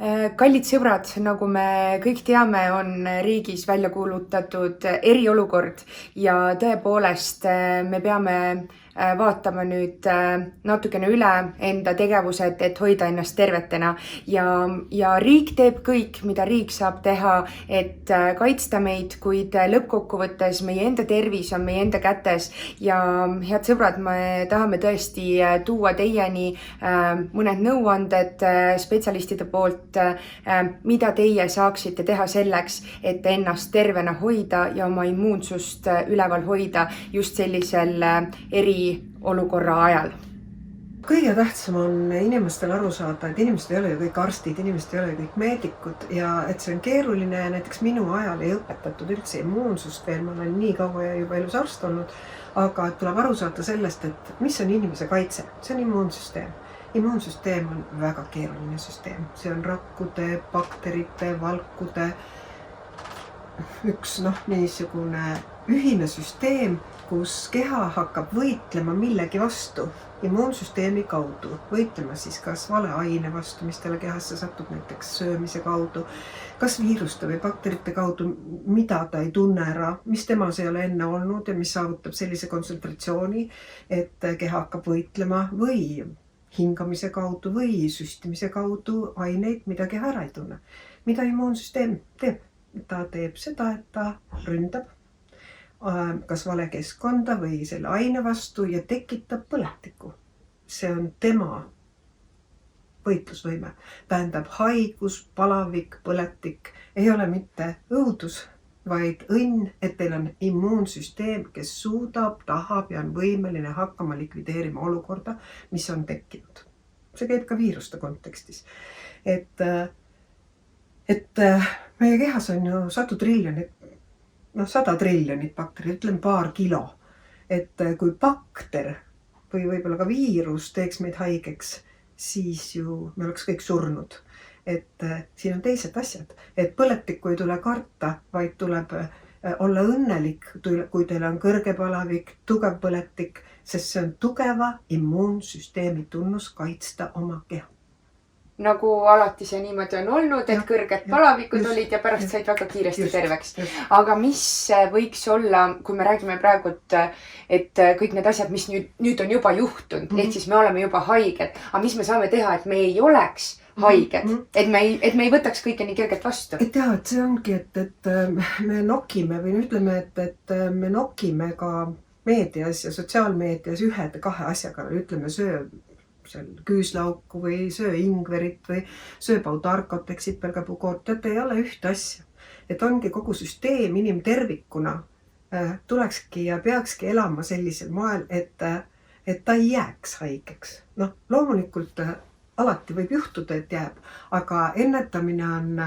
Kallid sõbrad, nagu me kõik teame, on riigis välja kuulutatud eriolukord ja tõepoolest me peame vaatama nüüd natukene üle enda tegevused, et hoida ennast tervetena ja riik teeb kõik, mida riik saab teha, et kaitsta meid, kuid lõppkokkuvõttes meie enda tervis on meie enda kätes ja head sõbrad, me tahame tõesti tuua teieni mõned nõuanded spetsialistide poolt, mida teie saaksite teha selleks, et ennast tervena hoida ja oma immuunsust üleval hoida just sellisel eriolukorra ajal. Kõige tähtsam on inimestel aru saada, et inimesed ei ole ju kõik arstid, inimesed ei ole ju kõik meedikud ja et see on keeruline. Näiteks minu ajal ei õpetatud üldse immuunsust veel, ma olen nii kaua juba elus arst olnud, aga tuleb aru saada sellest, et mis on inimese kaitse, see on immuunsüsteem. Immuunsüsteem on väga keeruline süsteem, see on rakkude, bakterite, valkude üks niisugune ühine süsteem, kus keha hakkab võitlema millegi vastu immuunsüsteemi kaudu, võitlema siis kas vale aine vastu, mis talle kehasse satub näiteks söömise kaudu, kas viiruste või bakterite kaudu, mida ta ei tunne ära, mis temas ei ole enne olnud ja mis saavutab sellise kontsentratsiooni, et keha hakkab võitlema või hingamise kaudu või süstimise kaudu aineid, mida keha ära ei tunne. Mida immuunsüsteem teeb? Ta teeb seda, et ta ründab kas vale keskkonda või selle aine vastu ja tekitab põletiku. See on tema võitlusvõime. Tähendab haigus, palavik, põletik ei ole mitte õudus, vaid õnn, et teil on immuunsüsteem, kes suudab, tahab ja on võimeline hakkama likvideerima olukorda, mis on tekkinud. See käib ka viiruste kontekstis. Et meie kehas on ju 100 triljonit, 100 triljonit bakterit, ütleme paar kilo. Et kui bakter või võib-olla ka viirus teeks meid haigeks, siis ju me oleks kõik surnud. Et siin on teised asjad, et põletikku ei tule karta, vaid tuleb olla õnnelik, kui teil on kõrge palavik, tugev põletik, sest see on tugeva immuunsüsteemi tunnus kaitsta oma keha. Nagu alati see niimoodi on olnud, et kõrged palavikud olid ja pärast said väga kiiresti terveks. Aga mis võiks olla, kui me räägime praegu, et kõik need asjad, mis nüüd on juba juhtunud, ehk siis me oleme juba haiged, aga mis me saame teha, et me ei oleks haiged, et me ei võtaks kõike nii kergelt vastu? Et see ongi, et me nokime või ütleme, et me nokime ka meedias ja sotsiaalmeedias kahe asjaga, ütleme söö küüslauku või söö ingverit või söö pautarkot, eksipelgapukoort, et ei ole ühte asja. Et ongi kogu süsteem inimtervikuna tulekski ja peakski elama sellisel moel, et ta ei jääks haigeks. Loomulikult alati võib juhtuda, et jääb, aga ennetamine on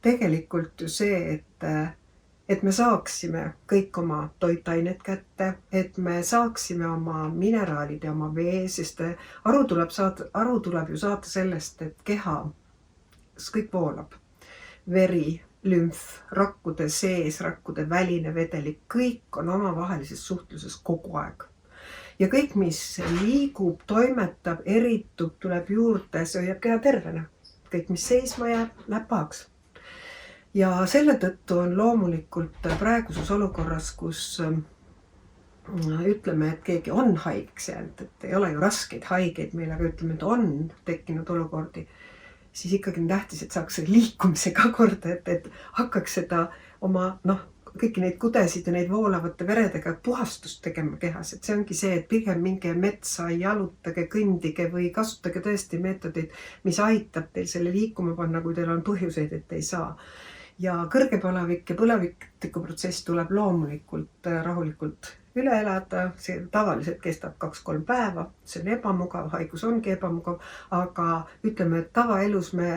tegelikult see, et me saaksime kõik oma toitained kätte, et me saaksime oma mineraalid ja oma vee, sest aru tuleb ju saada sellest, et keha kõik voolab. Veri, lümf, rakkude sees, rakkude väline vedelik, kõik on omavahelises suhtluses kogu aeg. Ja kõik, mis liigub, toimetab, eritub, tuleb juurde, see hoiab keha tervena. Kõik, mis seisma jääb, läheb pahaks. Ja selle tõttu on loomulikult praeguses olukorras, kus ütleme, et keegi on haigeks jäänud, et ei ole ju raskeid haigeid meil, aga ütleme, et on tekkinud olukordi, siis ikkagi on tähtis, et saaks liikumisega korda, et hakkaks seda oma, kõiki neid kudesid ja neid voolavate veredega puhastust tegema kehas. Et see ongi see, et pigem minge metsa, jalutage, kõndige või kasutage tõesti meetodid, mis aitab teil selle liikuma panna, kui teil on põhjuseid, et ei saa. Ja kõrge palavik ja põlevitiku protsess tuleb loomulikult rahulikult üle elada, see tavaliselt kestab 2-3 päeva, see on ebamugav, haigus ongi ebamugav, aga ütleme, et tavaelus me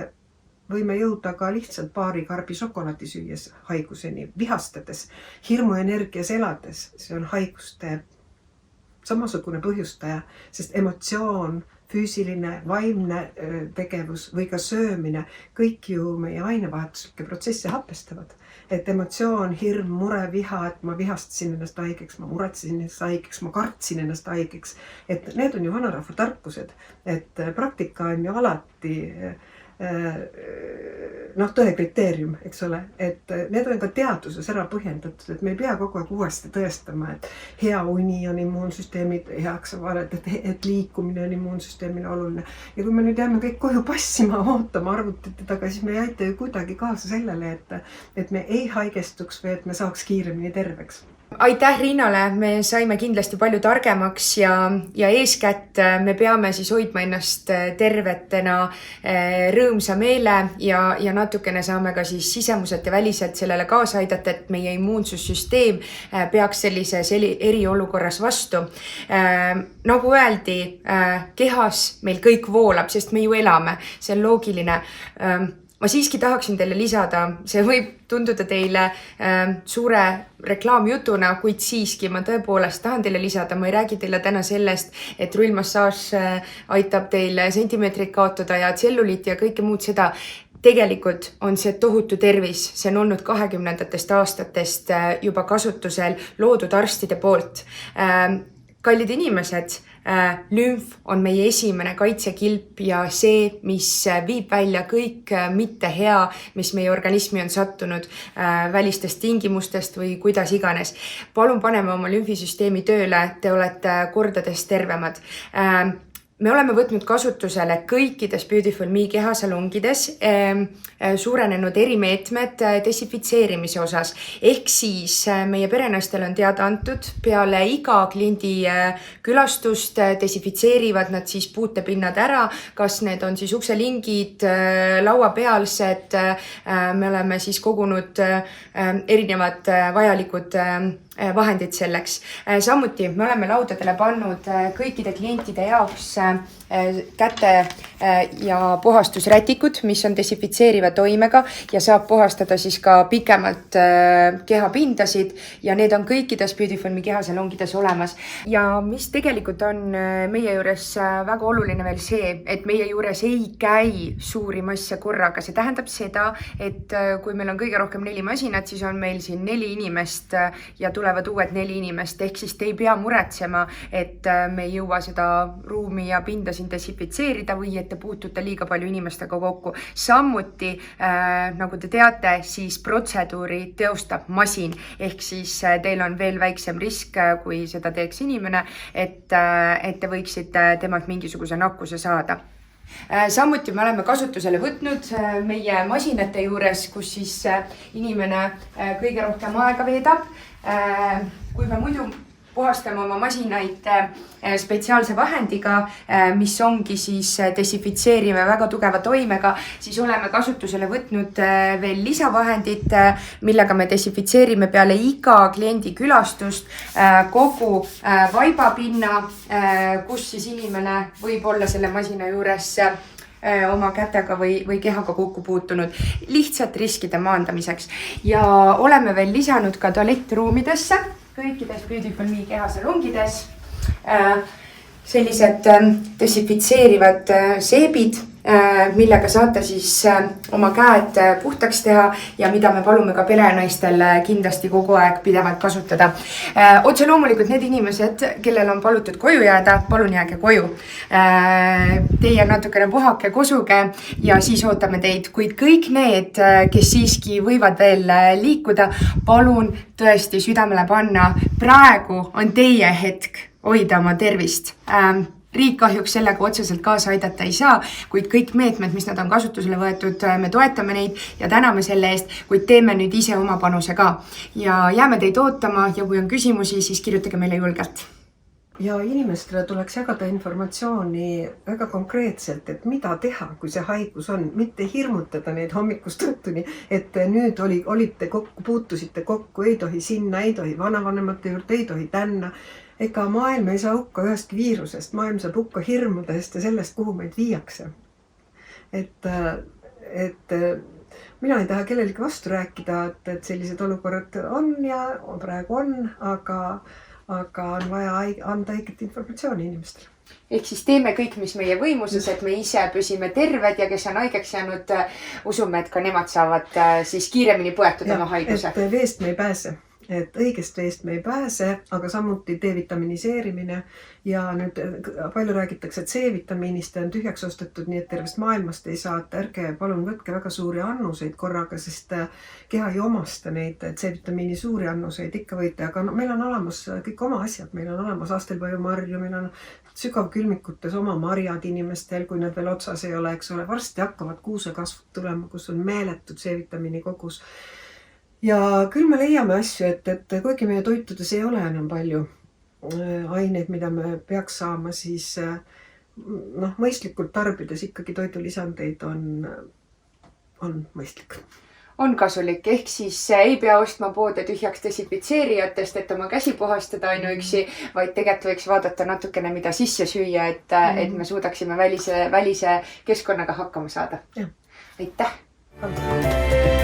võime jõuda ka lihtsalt paari karbi šokolaadi süües haiguseni, vihastades, hirmuenergias elades, see on haiguste samasugune põhjustaja, sest emotsioon, füüsiline, vaimne tegevus või ka söömine, kõik ju meie ainevahetuslikke protsesse happestavad. Et emotsioon, hirm, mure, viha, et ma vihastasin ennast haigeks, ma muretsesin ennast haigeks, ma kartsin ennast haigeks. Et need on ju vanarahva tarkused, et praktika on ju alati tõe kriteerium, eks ole, et need on ka teaduses ära põhjendatud, et me ei pea kogu aeg uuesti tõestama, et hea uni on immuunsüsteemi heaks, et liikumine on immuunsüsteemile oluline. Ja kui me nüüd jääme kõik koju passima, ootama arvutite taga, siis me ei aita ju kuidagi kaasa sellele, et me ei haigestuks või et me saaks kiiremini terveks. Aitäh Riinale, me saime kindlasti palju targemaks ja eeskätt me peame siis hoidma ennast tervetena, rõõmsa meele ja natukene saame ka siis sisemuselt ja väliselt sellele kaasa aidata, et meie immuunsussüsteem peaks sellises eriolukorras vastu. Nagu öeldi, kehas meil kõik voolab, sest me ju elame, see on loogiline. Ma siiski tahaksin teile lisada, see võib tunduda teile suure reklaamjutuna, kuid siiski ma tõepoolest tahan teile lisada, ma ei räägi teile täna sellest, et rullmassaaž aitab teil sentimeetrit kaotada ja tselluliiti ja kõike muud seda. Tegelikult on see tohutu tervis, see on olnud 20. aastatest juba kasutusel loodud arstide poolt. Kallid inimesed, lümf on meie esimene kaitsekilp ja see, mis viib välja kõik mitte hea, mis meie organismi on sattunud välistest tingimustest või kuidas iganes. Palun paneme oma lümfisüsteemi tööle, te olete kordades tervemad. Me oleme võtnud kasutusele kõikides Beautiful Me kehasalongides suurenenud erimeetmed desinfitseerimise osas. Ehk siis meie perenaistel on teada antud, peale iga kliendi külastust desinfitseerivad nad siis puutepinnad ära, kas need on siis ukselingid, lauapealsed, me oleme siis kogunud erinevad vajalikud vahendid selleks. Samuti me oleme laudadele pannud kõikide klientide jaoks käte ja puhastusrätikud, mis on desinfitseeriva toimega ja saab puhastada siis ka pikemalt kehapindasid ja need on kõikides Beautiful Me kehasalongides olemas. Ja mis tegelikult on meie juures väga oluline veel see, et meie juures ei käi suuri masse korraga. See tähendab seda, et kui meil on kõige rohkem 4 masinat, siis on meil siin 4 inimest ja tulevad uued 4 inimest. Ehk siis te ei pea muretsema, et me ei jõua seda ruumi ja pinda siin desinfitseerida või et te puutute liiga palju inimestega kokku. Samuti, nagu te teate, siis protseduuri teostab masin. Ehk siis teil on veel väiksem risk, kui seda teeks inimene, et te võiksite temalt mingisuguse nakkuse saada. Samuti me oleme kasutusele võtnud meie masinate juures, kus siis inimene kõige rohkem aega veedab. Kui me muidu puhastame oma masinaid spetsiaalse vahendiga, mis ongi siis desinfitseeriva väga tugeva toimega, siis oleme kasutusele võtnud veel lisavahendid, millega me desinfitseerime peale iga kliendi külastust kogu vaibapinna, kus siis inimene võib olla selle masina juures oma kätega või kehaga kokku puutunud lihtsalt riskide maandamiseks. Ja oleme veel lisanud ka tualettruumidesse kõikides Beautiful Me kehasalongides sellised desinfitseerivad seebid, millega saate siis oma käed puhtaks teha ja mida me palume ka perenaistel kindlasti kogu aeg pidevalt kasutada. Otse loomulikult need inimesed, kellel on palutud koju jääda, palun jääge koju. Teie natukene puhake, kosuge ja siis ootame teid, kuid kõik need, kes siiski võivad veel liikuda, palun tõesti südamele panna. Praegu on teie hetk hoida oma tervist. Riik kahjuks sellega otseselt kaasa aidata ei saa, kuid kõik meetmed, mis nad on kasutusele võetud, me toetame neid ja täname selle eest, kuid teeme nüüd ise oma panuse ka. Ja jääme teid ootama ja kui on küsimusi, siis kirjutage meile julgelt. Ja inimestele tuleks jagada informatsiooni väga konkreetselt, et mida teha, kui see haigus on. Mitte hirmutada neid hommikust õhtuni, et nüüd olite kokku, puutusite kokku, ei tohi sinna, ei tohi vanavanemate juurde, ei tohi tänna. Ega maailm ei saa hukka ühestki viirusest, maailm saab hukka hirmudest ja sellest, kuhu meid viiakse. Et mina ei taha kellelegi vastu rääkida, et sellised olukorrad on ja praegu on, aga on vaja anda õiget informatsiooni inimestele. Ehk siis teeme kõik, mis meie võimuses, et me ise püsime terved ja kes on haigeks jäänud, usume, et ka nemad saavad siis kiiremini põetada oma haiguse. Et veest me ei pääse. et õigest veest me ei pääse, aga samuti D-vitaminiseerimine ja nüüd palju räägitakse C-vitamiinist ja on tühjaks ostetud, nii et tervest maailmast ei saa, et ärge palun võtke väga suuri annuseid korraga, sest keha ei omasta neid C-vitamiini suuri annuseid, ikka võite, aga no, meil on olemas kõik oma asjad, meil on olemas astelpaiumarju, meil on sügavkülmikutes oma marjad inimestel, kui nad veel otsas ei ole, eks ole, varsti hakkavad kuusekasvud tulema, kus on meeletud C-vitamiini kogus. Ja küll me leiame asju, et kuigi meie toitudes ei ole enam palju aineid, mida me peaks saama, siis mõistlikult tarbides ikkagi toidulisandeid on mõistlik. On kasulik, ehk siis ei pea ostma poode tühjaks desinfitseerijatest, et oma käsi puhastada ainuüksi, vaid tegelikult võiks vaadata natukene, mida sisse süüa, et me suudaksime välise keskkonnaga hakkama saada. Ja. Aitäh!